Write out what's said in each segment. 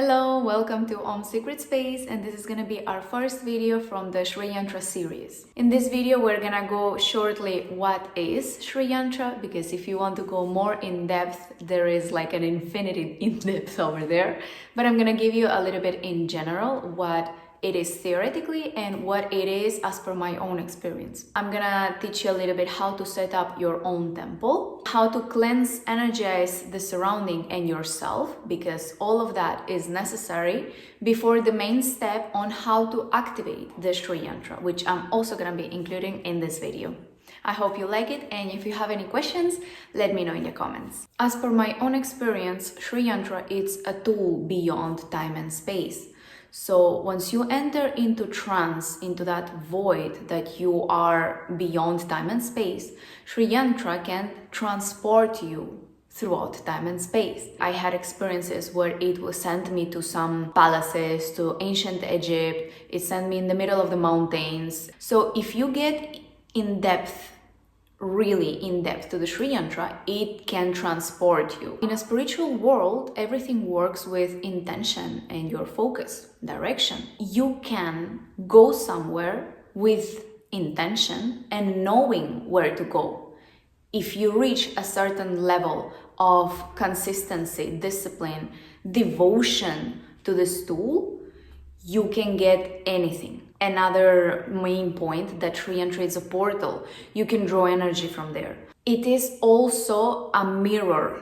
Hello, welcome to Secret Space, and this is gonna be our first video from the Shree Yantra series. In this video, we're gonna go shortly what is Shree Yantra, because if you want to go more in depth, there is like an infinity in depth over there. But I'm gonna give you a little bit in general what it is theoretically and what it is as per my own experience. I'm gonna teach you a little bit how to set up your own temple, how to cleanse, energize the surrounding and yourself, because all of that is necessary before the main step on how to activate the Shree Yantra, which I'm also gonna be including in this video. I hope you like it, and if you have any questions, let me know in the comments. As per my own experience, Shree Yantra is a tool beyond time and space. So once you enter into trance, into that void that you are beyond time and space, Shree Yantra can transport you throughout time and space. I had experiences where it will send me to some palaces, to ancient Egypt. It sent me in the middle of the mountains. So if you get in depth, really in depth to the Shree Yantra, it can transport you. In a spiritual world, everything works with intention and your focus, direction. You can go somewhere with intention and knowing where to go. If you reach a certain level of consistency, discipline, devotion to this tool, you can get anything. Another main point that Shree Yantra is a portal. You can draw energy from there. It is also a mirror.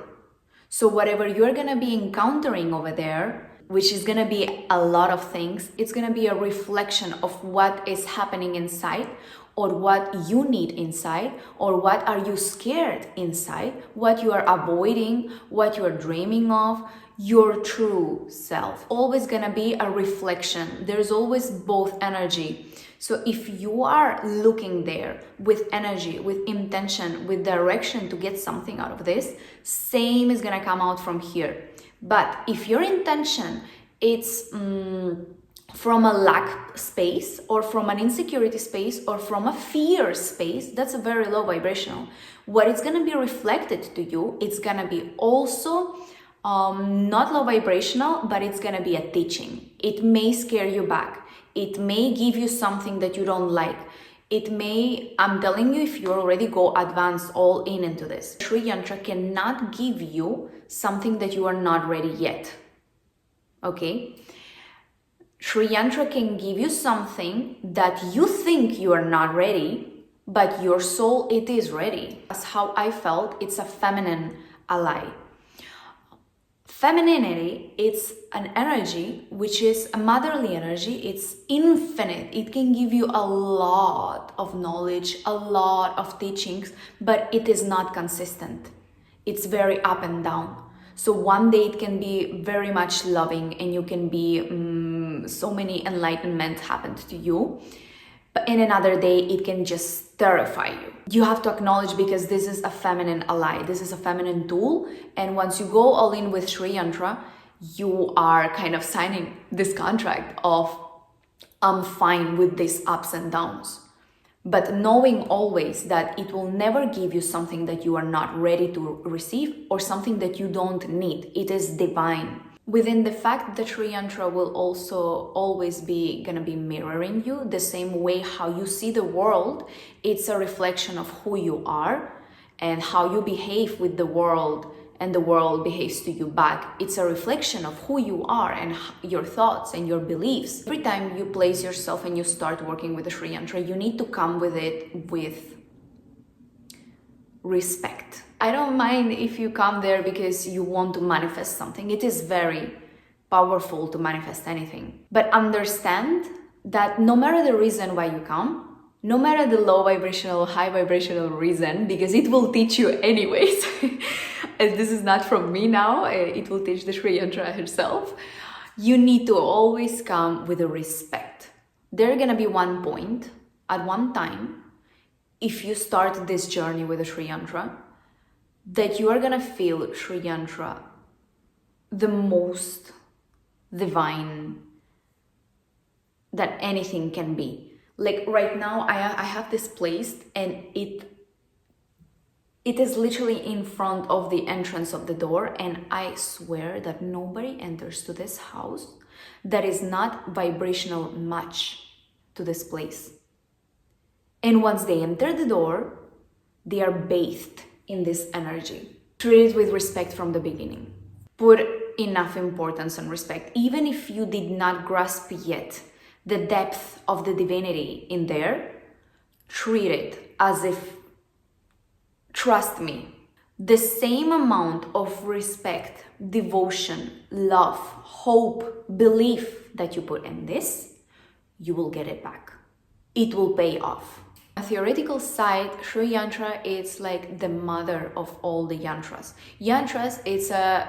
So whatever you're gonna be encountering over there, which is gonna be a lot of things, it's gonna be a reflection of what is happening inside, or what you need inside, or what are you scared inside, what you are avoiding, what you are dreaming of, your true self. Always gonna be a reflection. There's always both energy. So if you are looking there with energy, with intention, with direction to get something out of this, same is gonna come out from here. But if your intention it's from a lack space, or from an insecurity space, or from a fear space, that's a very low vibrational. What it's gonna be reflected to you, it's gonna be also not low vibrational, but it's gonna be a teaching. It may scare you back. It may give you something that you don't like. It may, I'm telling you, if you already go advanced all in into this, Shree Yantra cannot give you something that you are not ready yet. Okay? Shree Yantra can give you something that you think you are not ready, but your soul, it is ready. That's how I felt. It's a feminine ally. Femininity, it's an energy which is a motherly energy. It's infinite. It can give you a lot of knowledge, a lot of teachings, but it is not consistent. It's very up and down. So one day it can be very much loving, and you can be so many enlightenment happened to you. But in another day, it can just terrify you. You have to acknowledge, because this is a feminine ally. This is a feminine tool. And once you go all in with Shree Yantra, you are kind of signing this contract of, I'm fine with these ups and downs. But knowing always that it will never give you something that you are not ready to receive, or something that you don't need. It is divine. Within the fact that Shree Yantra will also always be gonna be mirroring you, the same way how you see the world, it's a reflection of who you are and how you behave with the world, and the world behaves to you back. It's a reflection of who you are and your thoughts and your beliefs. Every time you place yourself and you start working with the Shree Yantra, you need to come with it with respect. I don't mind if you come there because you want to manifest something. It is very powerful to manifest anything. But understand that no matter the reason why you come, no matter the low vibrational, high vibrational reason, because it will teach you anyways. As this is not from me now, it will teach the Shree Yantra herself. You need to always come with a respect. There's gonna be one point at one time, if you start this journey with the Shree Yantra, that you are gonna feel Shree Yantra the most divine that anything can be. Like right now, I have this placed, and It is literally in front of the entrance of the door, and I swear that nobody enters to this house that is not vibrational match to this place. And once they enter the door, they are bathed in this energy. Treat it with respect from the beginning. Put enough importance and respect. Even if you did not grasp yet the depth of the divinity in there, treat it as if, trust me, the same amount of respect, devotion, love, hope, belief that you put in this, you will get it back. It will pay off. On a theoretical side, Shree Yantra is like the mother of all the yantras. Yantras, it's a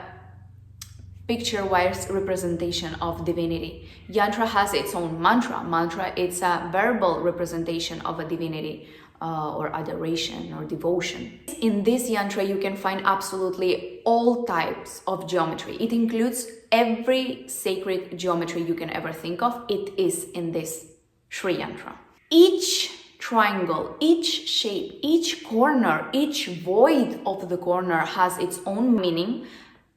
picture-wise representation of divinity. Yantra has its own mantra. Mantra, it's a verbal representation of a divinity or adoration or devotion. In this yantra, you can find absolutely all types of geometry. It includes every sacred geometry you can ever think of. It is in this Shree Yantra. Each triangle, each shape, each corner, each void of the corner has its own meaning,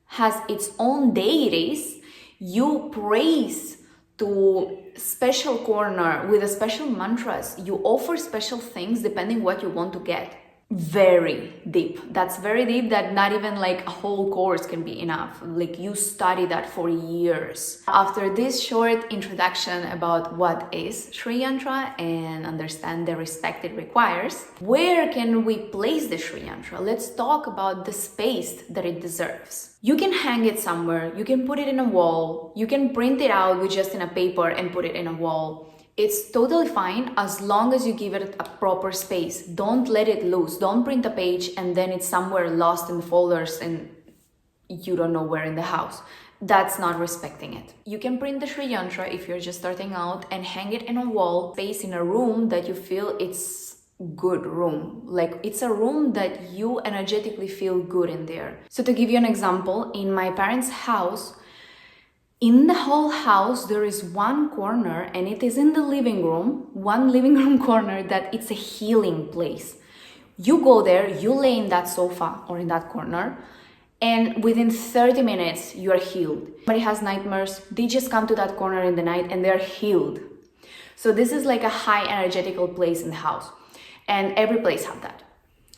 has its own deities. You praise to special corner with a special mantras. You offer special things depending what you want to get. Very deep. That's very deep, that not even like a whole course can be enough. Like you study that for years. After this short introduction about what is Shree Yantra and understand the respect it requires, where can we place the Shree Yantra? Let's talk about the space that it deserves. You can hang it somewhere, you can put it in a wall, you can print it out with just in a paper and put it in a wall. It's totally fine as long as you give it a proper space. Don't let it loose. Don't print a page and then it's somewhere lost in the folders and you don't know where in the house. That's not respecting it. You can print the Shree Yantra if you're just starting out and hang it in a wall, space in a room that you feel it's good room. Like it's a room that you energetically feel good in there. So to give you an example, in my parents' house, in the whole house, there is one corner, and it is in the living room, one living room corner, that it's a healing place. You go there, you lay in that sofa or in that corner, and within 30 minutes, you are healed. Somebody has nightmares, they just come to that corner in the night and they're healed. So this is like a high energetical place in the house, and every place have that.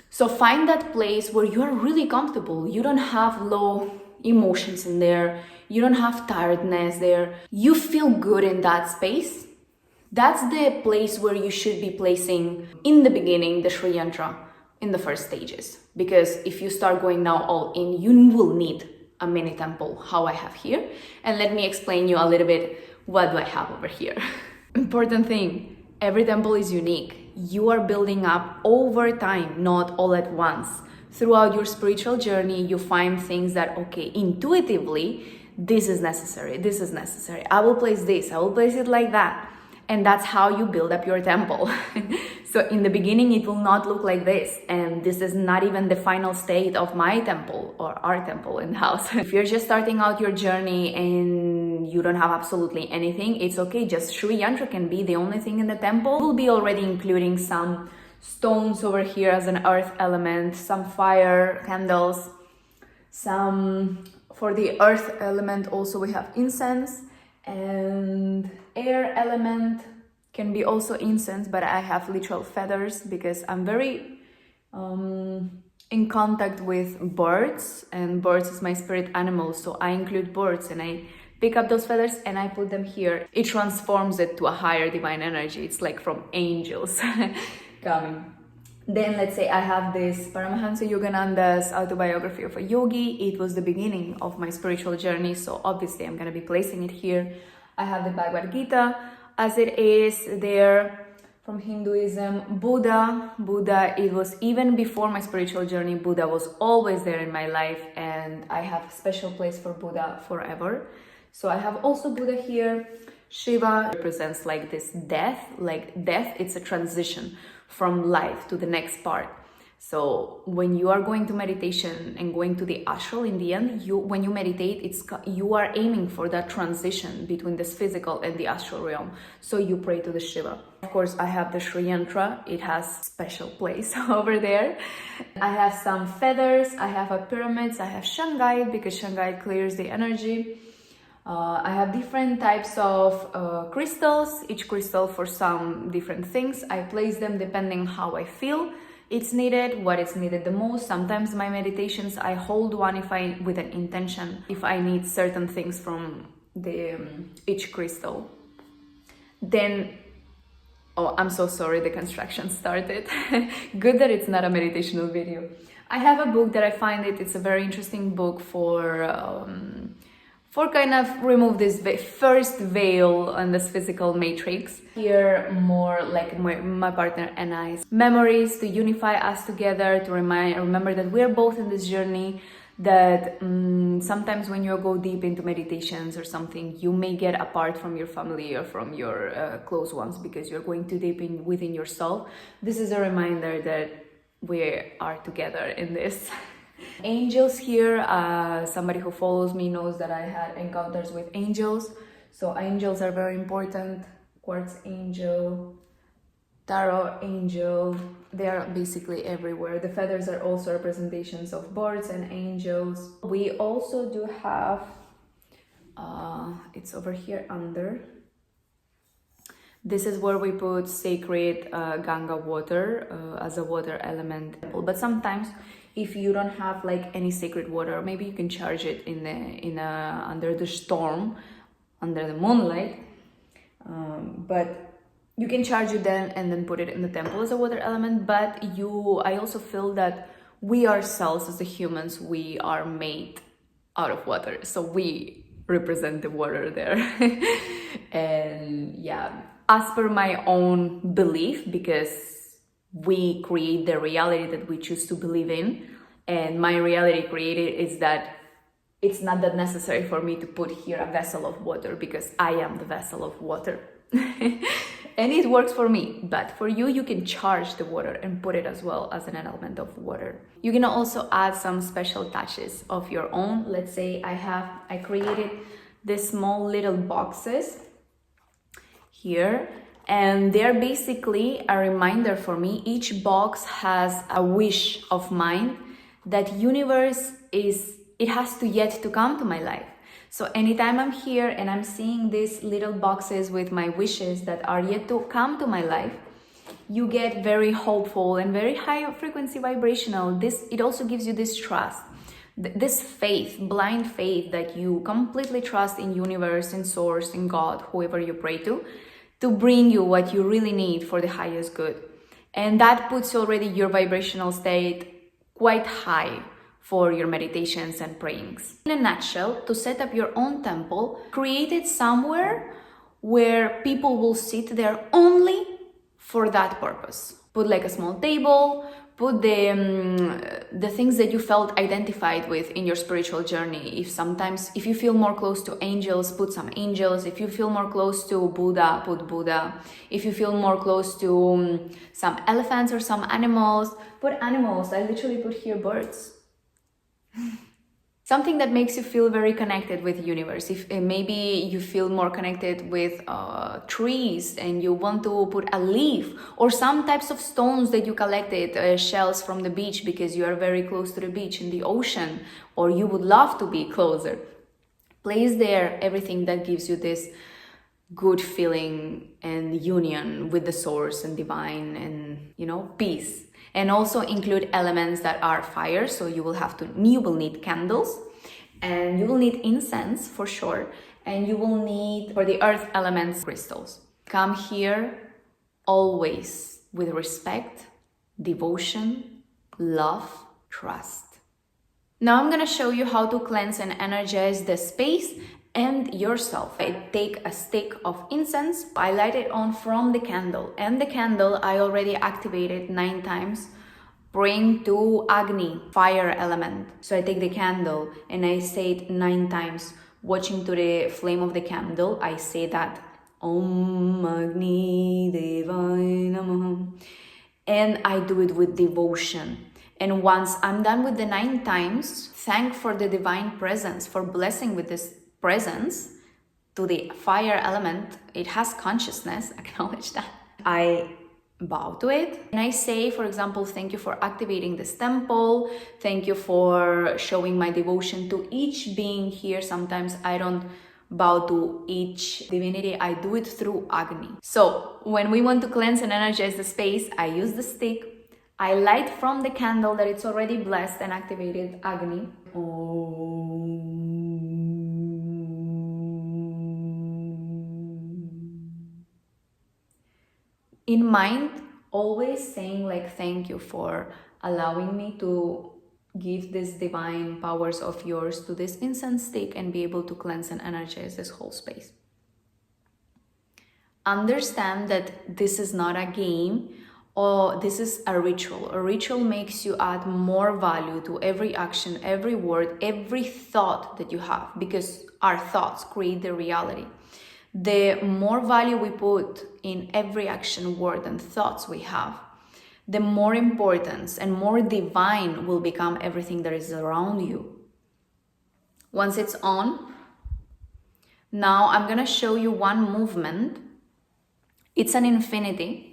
So find that place where you are really comfortable. You don't have low emotions in there. You don't have tiredness there. You feel good in that space. That's the place where you should be placing, in the beginning, the Shree Yantra in the first stages. Because if you start going now all in, you will need a mini temple, how I have here. And let me explain you a little bit what do I have over here. Important thing, every temple is unique. You are building up over time, not all at once. Throughout your spiritual journey, you find things that, okay, intuitively, this is necessary, this is necessary. I will place this, I will place it like that. And that's how you build up your temple. So in the beginning, it will not look like this. And this is not even the final state of my temple or our temple in the house. If you're just starting out your journey and you don't have absolutely anything, it's okay. Just Shree Yantra can be the only thing in the temple. We'll be already including some stones over here as an earth element, some fire, candles, some... For the earth element also we have incense, and air element can be also incense, but I have literal feathers because I'm very in contact with birds, and birds is my spirit animal, so I include birds and I pick up those feathers and I put them here. It transforms it to a higher divine energy. It's like from angels coming. Then let's say I have this Paramahansa Yogananda's autobiography of a yogi. It was the beginning of my spiritual journey, so obviously I'm going to be placing it here. I have the Bhagavad Gita as it is there from Hinduism. Buddha, it was even before my spiritual journey, Buddha was always there in my life, and I have a special place for Buddha forever. So I have also Buddha here. Shiva represents like this death, it's a transition from life to the next part. So when you are going to meditation and going to the astral, in the end, when you meditate, you are aiming for that transition between this physical and the astral realm. So you pray to the Shiva. Of course, I have the Shree Yantra. It has special place over there. I have some feathers. I have a pyramids. I have Shanghai because Shanghai clears the energy. I have different types of crystals, each crystal for some different things. I place them depending how I feel it's needed, what is needed the most. Sometimes my meditations, I hold one with an intention, if I need certain things from each crystal. Then, oh, I'm so sorry, the construction started. Good that it's not a meditational video. I have a book that I find it's a very interesting book for kind of remove this first veil on this physical matrix. Here, more like my partner and I's memories to unify us together, to remember that we're both in this journey, that sometimes when you go deep into meditations or something, you may get apart from your family or from your close ones because you're going too deep within yourself. This is a reminder that we are together in this. Angels here, somebody who follows me knows that I had encounters with angels, so angels are very important. Quartz angel, tarot angel, they are basically everywhere. The feathers are also representations of birds and angels. We also do have, it's over here under. This is where we put sacred Ganga water as a water element. But sometimes, if you don't have like any sacred water, maybe you can charge it under the storm, under the moonlight. But you can charge it then and then put it in the temple as a water element. But I also feel that we ourselves as the humans, we are made out of water, so we represent the water there. And yeah, as per my own belief, because we create the reality that we choose to believe in, and my reality created is that it's not that necessary for me to put here a vessel of water because I am the vessel of water. And it works for me, but for you, you can charge the water and put it as well as an element of water. You can also add some special touches of your own. Let's say I created these small little boxes here, and they're basically a reminder for me. Each box has a wish of mine that universe it has to yet to come to my life. So anytime I'm here and I'm seeing these little boxes with my wishes that are yet to come to my life, you get very hopeful and very high frequency vibrational. It also gives you this trust, this faith, blind faith, that you completely trust in universe, in source, in God, whoever you pray to bring you what you really need for the highest good. And that puts already your vibrational state quite high for your meditations and prayings. In a nutshell, to set up your own temple, create it somewhere where people will sit there only for that purpose. Put like a small table, put the things that you felt identified with in your spiritual journey. If you feel more close to angels, put some angels. If you feel more close to Buddha, put Buddha. If you feel more close to some elephants or some animals, put animals. I literally put here birds. Something that makes you feel very connected with the universe. If maybe you feel more connected with trees and you want to put a leaf, or some types of stones that you collected, shells from the beach because you are very close to the beach in the ocean, or you would love to be closer. Place there everything that gives you this good feeling and union with the source and divine and, peace. And also include elements that are fire, so you will need candles, and you will need incense for sure, and you will need, for the earth elements, crystals. Come here always with respect, devotion, love, trust. Now I'm gonna show you how to cleanse and energize the space and yourself. I take a stick of incense, I light it on from the candle, and the candle I already activated 9 times, praying to Agni, fire element. So I take the candle and I say it 9 times, watching to the flame of the candle. I say that Om Agni Devaya Namaha, and I do it with devotion. And once I'm done with the 9 times, thank for the divine presence, for blessing with this presence to the fire element. It has consciousness, acknowledge that. I bow to it and I say, for example, thank you for activating this temple. Thank you for showing my devotion to each being here. Sometimes I don't bow to each divinity, I do it through Agni. So when we want to cleanse and energize the space, I use the stick. I light from the candle that it's already blessed and activated Agni. In mind, always saying like, thank you for allowing me to give these divine powers of yours to this incense stick and be able to cleanse and energize this whole space. Understand that this is not a game, or this is a ritual. A ritual makes you add more value to every action, every word, every thought that you have, because our thoughts create the reality. The more value we put in every action, word, and thoughts we have, the more importance and more divine will become everything that is around you. Once it's on, now I'm gonna show you one movement. It's an infinity.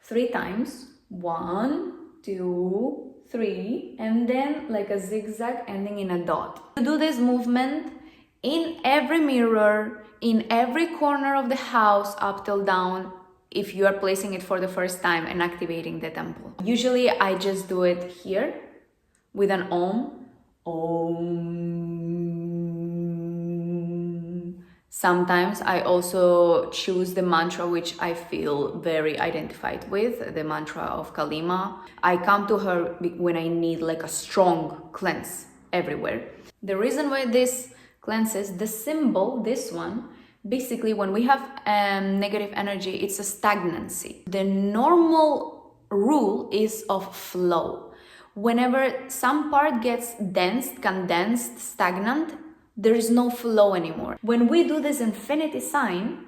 3 times, 1, 2, 3, and then like a zigzag ending in a dot. You do this movement in every mirror, in every corner of the house, up till down, if you are placing it for the first time and activating the temple. Usually I just do it here with an Om. Om. Sometimes I also choose the mantra which I feel very identified with, the mantra of Kalima. I come to her when I need like a strong cleanse everywhere. The reason why this cleanses, the symbol, this one, basically when we have negative energy, it's a stagnancy. The normal rule is of flow. Whenever some part gets dense, condensed, stagnant, there is no flow anymore. When we do this infinity sign,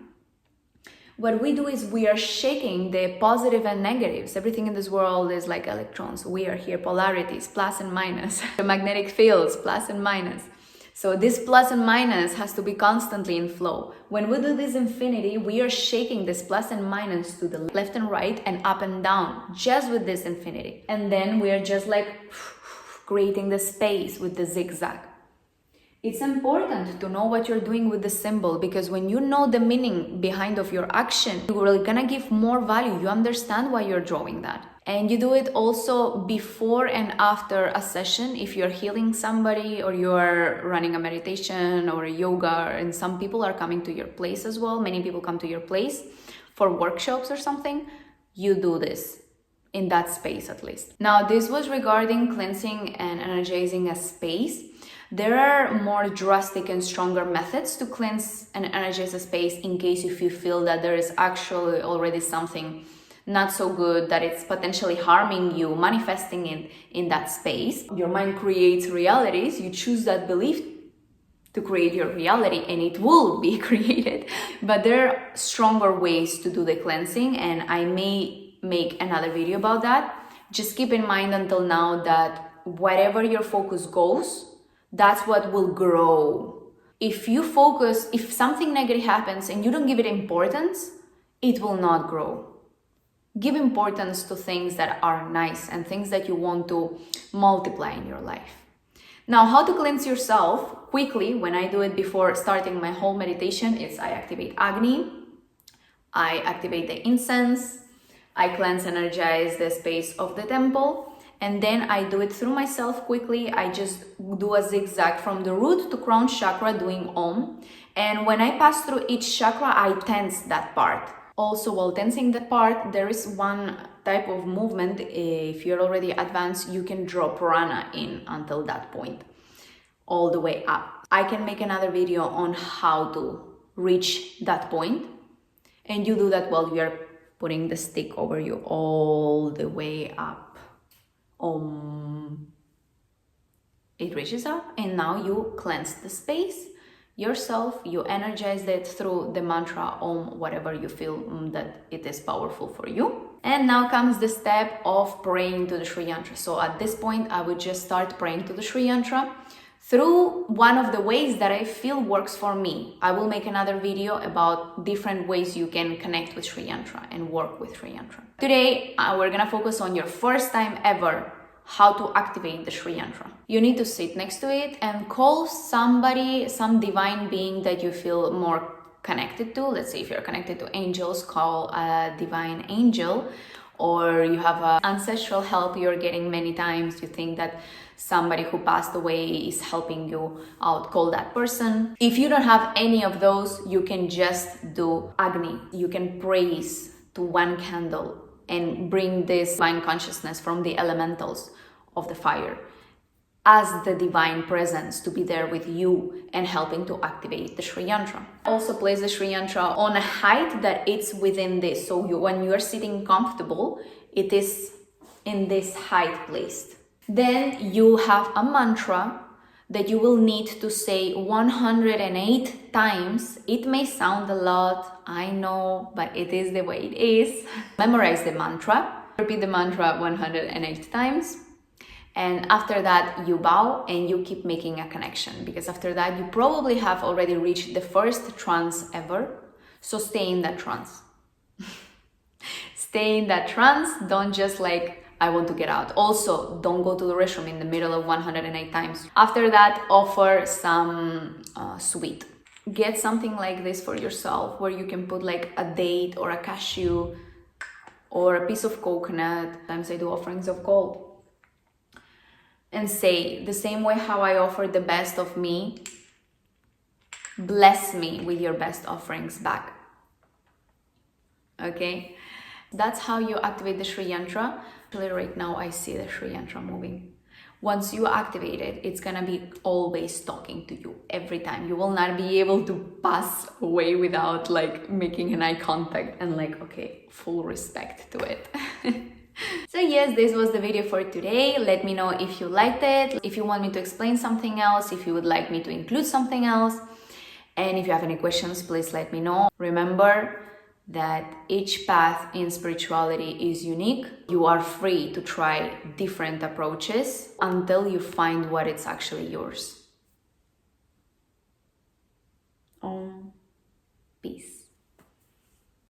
what we do is we are shaking the positive and negatives. Everything in this world is like electrons. We are here, polarities, plus and minus. The magnetic fields, plus and minus. So this plus and minus has to be constantly in flow. When we do this infinity, we are shaking this plus and minus to the left and right and up and down, just with this infinity. And then we are just like creating the space with the zigzag. It's important to know what you're doing with the symbol, because when you know the meaning behind of your action, you're gonna give more value. You understand why you're drawing that. And you do it also before and after a session. If you're healing somebody or you're running a meditation or a yoga, and some people are coming to your place as well. Many people come to your place for workshops or something. You do this in that space at least. Now, this was regarding cleansing and energizing a space. There are more drastic and stronger methods to cleanse and energize a space in case if you feel that there is actually already something not so good, that it's potentially harming you, manifesting it in that space. Your mind creates realities. You choose that belief to create your reality and it will be created. But there are stronger ways to do the cleansing, and I may make another video about that. Just keep in mind until now that wherever your focus goes, that's what will grow. If you focus, if something negative happens and you don't give it importance, it will not grow. Give importance to things that are nice and things that you want to multiply in your life. Now, how to cleanse yourself quickly, when I do it before starting my whole meditation, is I activate Agni, I activate the incense, I cleanse and energize the space of the temple, and then I do it through myself quickly. I just do a zigzag from the root to crown chakra doing Om. And when I pass through each chakra, I tense that part. Also, while tensing the part, there is one type of movement. If you're already advanced, you can draw prana in until that point, all the way up. I can make another video on how to reach that point. And you do that while you're putting the stick over you all the way up. Om. It reaches up, and now you cleanse the space yourself. You energize it through the mantra Om, whatever you feel that it is powerful for you. And now comes the step of praying to the Shree Yantra. So at this point, I would just start praying to the Shree Yantra through one of the ways that I feel works for me. I will make another video about different ways you can connect with Shree Yantra and work with Shree Yantra. Today, we're gonna focus on your first time ever how to activate the Shree Yantra. You need to sit next to it and call somebody, some divine being that you feel more connected to. Let's say if you're connected to angels, call a divine angel, or you have an ancestral help you're getting many times, you think that somebody who passed away is helping you out, call that person. If you don't have any of those, you can just do Agni. You can praise to one candle and bring this divine consciousness from the elementals of the fire as the divine presence to be there with you and helping to activate the Shree Yantra. Also place the Shree Yantra on a height that it's within this. So when you are sitting comfortable, it is in this height placed. Then you have a mantra that you will need to say 108 times. It may sound a lot, I know, but it is the way it is. Memorize the mantra. Repeat the mantra 108 times. And after that, you bow and you keep making a connection, because after that, you probably have already reached the first trance ever. So stay in that trance. Stay in that trance. Don't just like, I want to get out. Also, don't go to the restroom in the middle of 108 times. After that, offer some sweet. Get something like this for yourself, where you can put like a date or a cashew or a piece of coconut. Sometimes I do offerings of gold. And say, the same way how I offer the best of me, bless me with your best offerings back. Okay? That's how you activate the Shree Yantra. Actually, right now I see the Shree Yantra moving. Once you activate it, it's gonna be always talking to you every time. You will not be able to pass away without like making an eye contact and like, okay, full respect to it. So yes, this was the video for today. Let me know if you liked it, if you want me to explain something else, if you would like me to include something else. And if you have any questions, please let me know. Remember that each path in spirituality is unique. You are free to try different approaches until you find what is actually yours. Om.